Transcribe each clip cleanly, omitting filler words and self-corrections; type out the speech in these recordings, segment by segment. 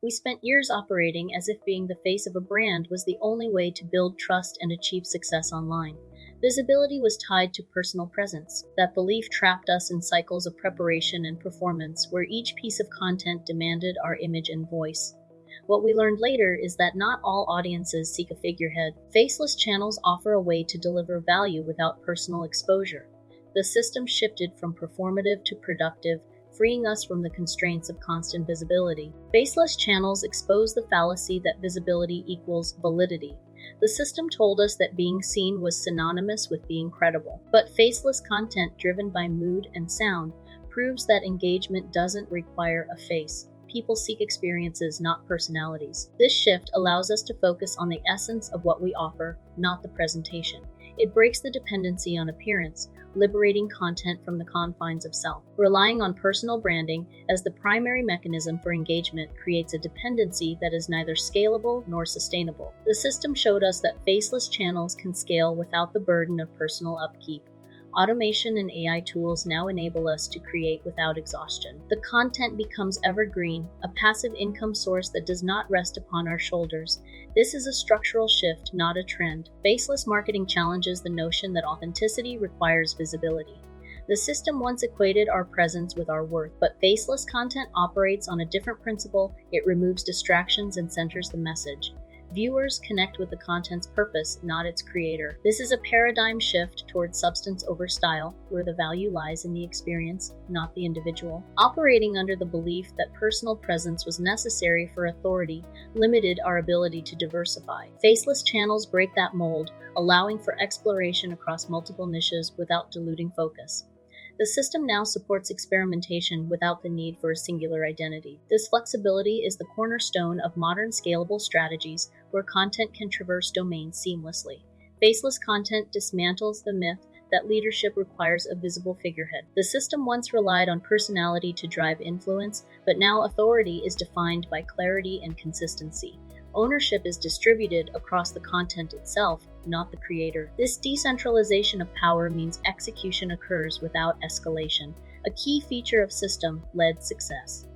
We spent years operating as if being the face of a brand was the only way to build trust and achieve success online. Visibility was tied to personal presence. That belief trapped us in cycles of preparation and performance, where each piece of content demanded our image and voice. What we learned later is that not all audiences seek a figurehead. Faceless channels offer a way to deliver value without personal exposure. The system shifted from performative to productive, freeing us from the constraints of constant visibility. Faceless channels expose the fallacy that visibility equals validity. The system told us that being seen was synonymous with being credible. But faceless content driven by mood and sound proves that engagement doesn't require a face. People seek experiences, not personalities. This shift allows us to focus on the essence of what we offer, not the presentation. It breaks the dependency on appearance, liberating content from the confines of self. Relying on personal branding as the primary mechanism for engagement creates a dependency that is neither scalable nor sustainable. The system showed us that faceless channels can scale without the burden of personal upkeep. Automation and AI tools now enable us to create without exhaustion. The content becomes evergreen, a passive income source that does not rest upon our shoulders. This is a structural shift, not a trend. Faceless marketing challenges the notion that authenticity requires visibility. The system once equated our presence with our worth, but faceless content operates on a different principle. It removes distractions and centers the message. Viewers connect with the content's purpose, not its creator. This is a paradigm shift towards substance over style, where the value lies in the experience, not the individual. Operating under the belief that personal presence was necessary for authority limited our ability to diversify. Faceless channels break that mold, allowing for exploration across multiple niches without diluting focus. The system now supports experimentation without the need for a singular identity. This flexibility is the cornerstone of modern scalable strategies where content can traverse domains seamlessly. Faceless content dismantles the myth that leadership requires a visible figurehead. The system once relied on personality to drive influence, but now authority is defined by clarity and consistency. Ownership is distributed across the content itself, not the creator. This decentralization of power means execution occurs without escalation, a key feature of system-led success.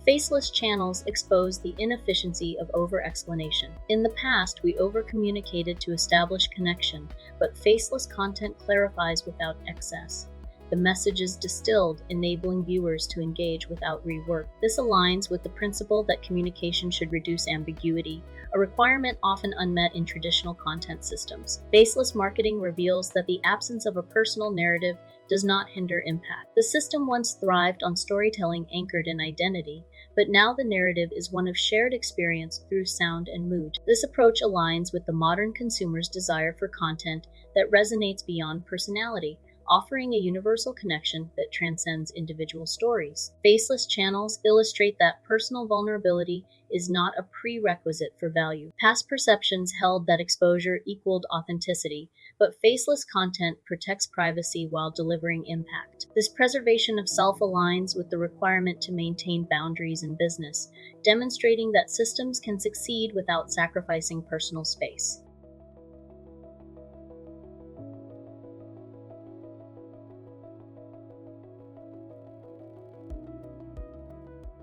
Faceless channels expose the inefficiency of over-explanation. In the past, we over-communicated to establish connection, but faceless content clarifies without excess. The message is distilled, enabling viewers to engage without rework. This aligns with the principle that communication should reduce ambiguity, a requirement often unmet in traditional content systems. Faceless marketing reveals that the absence of a personal narrative does not hinder impact. The system once thrived on storytelling anchored in identity, but now the narrative is one of shared experience through sound and mood. This approach aligns with the modern consumer's desire for content that resonates beyond personality, offering a universal connection that transcends individual stories. Faceless channels illustrate that personal vulnerability is not a prerequisite for value. Past perceptions held that exposure equaled authenticity, but faceless content protects privacy while delivering impact. This preservation of self aligns with the requirement to maintain boundaries in business, demonstrating that systems can succeed without sacrificing personal space.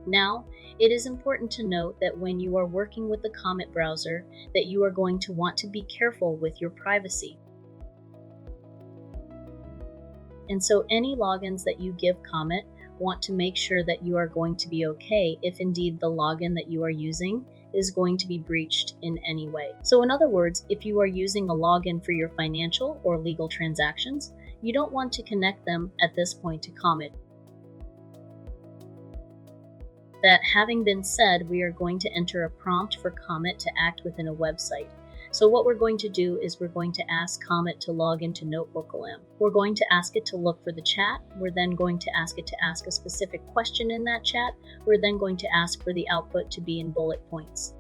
Now, it is important to note that when you are working with the Comet browser, that you are going to want to be careful with your privacy. And so any logins that you give Comet want to make sure that you are going to be okay if indeed the login that you are using is going to be breached in any way. So in other words, if you are using a login for your financial or legal transactions, you don't want to connect them at this point to Comet. That having been said, we are going to enter a prompt for Comet to act within a website. So what we're going to do is we're going to ask Comet to log into Notebook.lim. We're going to ask it to look for the chat. We're then going to ask it to ask a specific question in that chat. We're then going to ask for the output to be in bullet points.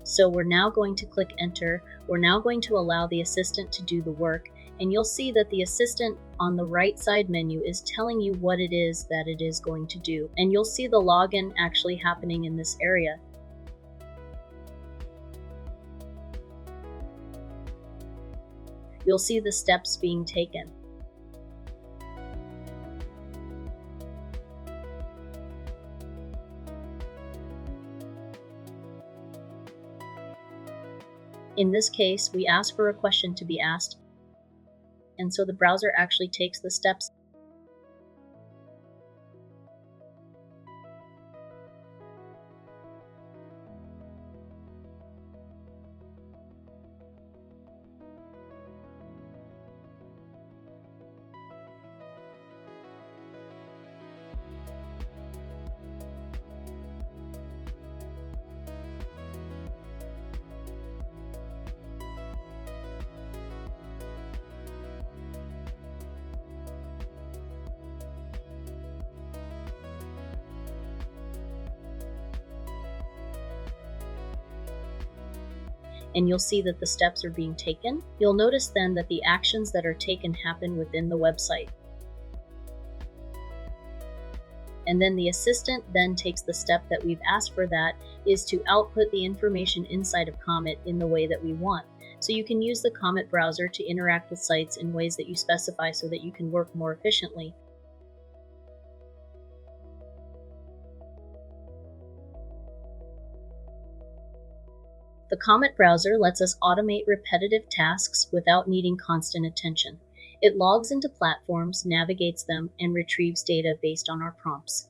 So we're now going to click enter. We're now going to allow the assistant to do the work. And you'll see that the assistant on the right side menu is telling you what it is that it is going to do. And you'll see the login actually happening in this area. You'll see the steps being taken. In this case, we ask for a question to be asked, and so the browser actually takes the steps. And you'll see that the steps are being taken. You'll notice then that the actions that are taken happen within the website. And then the assistant then takes the step that we've asked for, that is to output the information inside of Comet in the way that we want. So you can use the Comet browser to interact with sites in ways that you specify so that you can work more efficiently. The Comet browser lets us automate repetitive tasks without needing constant attention. It logs into platforms, navigates them, and retrieves data based on our prompts.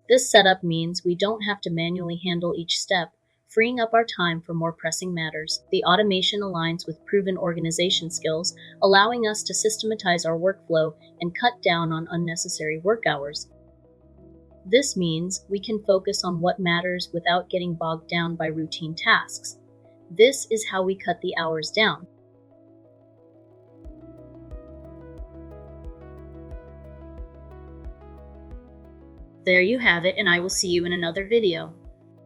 This setup means we don't have to manually handle each step, freeing up our time for more pressing matters. The automation aligns with proven organization skills, allowing us to systematize our workflow and cut down on unnecessary work hours. This means we can focus on what matters without getting bogged down by routine tasks. This is how we cut the hours down. There you have it, and I will see you in another video.